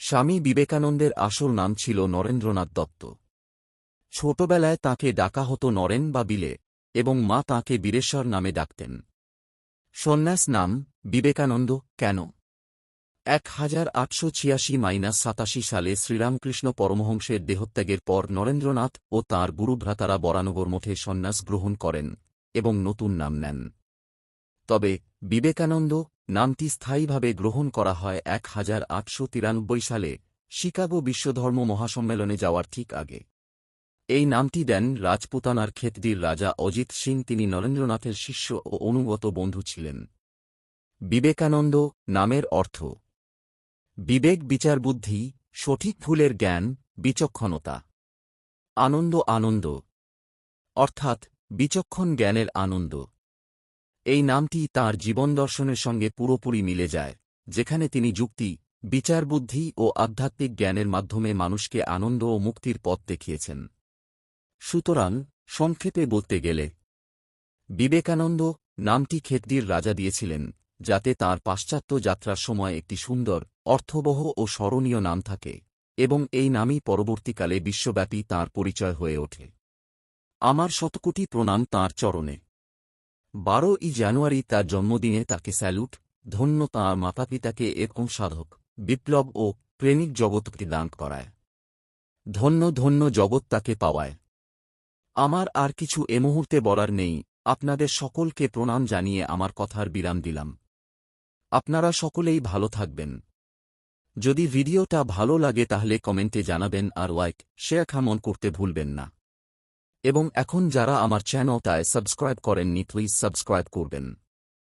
স্বামী বিবেকানন্দের আসল নাম ছিল নরেন্দ্রনাথ দত্ত। ছোটবেলায় তাঁকে ডাকা হতো নরেন বা বিলে, এবং মা তাঁকে বীরেশ্বর নামে ডাকতেন। সন্ন্যাস নাম বিবেকানন্দ কেন? 1886-87 সালে শ্রীরামকৃষ্ণ পরমহংসের দেহত্যাগের পর নরেন্দ্রনাথ ও তাঁর গুরুভ্রাতারা বরানগর মঠে সন্ন্যাস গ্রহণ করেন এবং নতুন নাম নেন। তবে বিবেকানন্দ নামটি স্থায়ীভাবে গ্রহণ করা হয় 1893 সালে শিকাগো বিশ্বধর্ম মহাসম্মেলনে যাওয়ার ঠিক আগে। এই নামটি দেন রাজপুতানার খেতড়ির রাজা অজিত সিং। তিনি নরেন্দ্রনাথের শিষ্য ও অনুগত বন্ধু ছিলেন। বিবেকানন্দ নামের অর্থ বিবেক, বিচারবুদ্ধি, সঠিক ভুলের জ্ঞান, বিচক্ষণতা। আনন্দ, আনন্দ অর্থাৎ বিচক্ষণ জ্ঞানের আনন্দ। এই নামটি তাঁর জীবনদর্শনের সঙ্গে পুরোপুরি মিলে যায়, যেখানে তিনি যুক্তি, বিচারবুদ্ধি ও আধ্যাত্মিক জ্ঞানের মাধ্যমে মানুষকে আনন্দ ও মুক্তির পথ দেখিয়েছেন। সুতরাং সংক্ষেপে বলতে গেলে, বিবেকানন্দ নামটি খেতড়ির রাজা দিয়েছিলেন যাতে তাঁর পাশ্চাত্য যাত্রার সময় একটি সুন্দর, অর্থবহ ও স্মরণীয় নাম থাকে, এবং এই নামই পরবর্তীকালে বিশ্বব্যাপী তাঁর পরিচয় হয়ে ওঠে। আমার শতকোটি প্রণাম তাঁর চরণে। 12ই জানুয়ারি তার জন্মদিনে তাকে স্যালুট। ধন্য তাঁর মাতাপিতাকে এরকম সাধক, বিপ্লব ও প্রেমিক জগৎকে দান করায়। ধন্য ধন্য জগৎ তাকে পাওয়ায়। আমার আর কিছু এ মুহূর্তে বলার নেই। আপনাদের সকলকে প্রণাম জানিয়ে আমার কথার বিরাম দিলাম। আপনারা সকলেই ভালো থাকবেন। যদি ভিডিওটা ভালো লাগে তাহলে কমেন্টে জানাবেন আর লাইক, শেয়ার, কমেন্ট করতে ভুলবেন না। এবং এখন যারা আমার চ্যানেলটায় সাবস্ক্রাইব করেননি প্লিজ সাবস্ক্রাইব করবেন।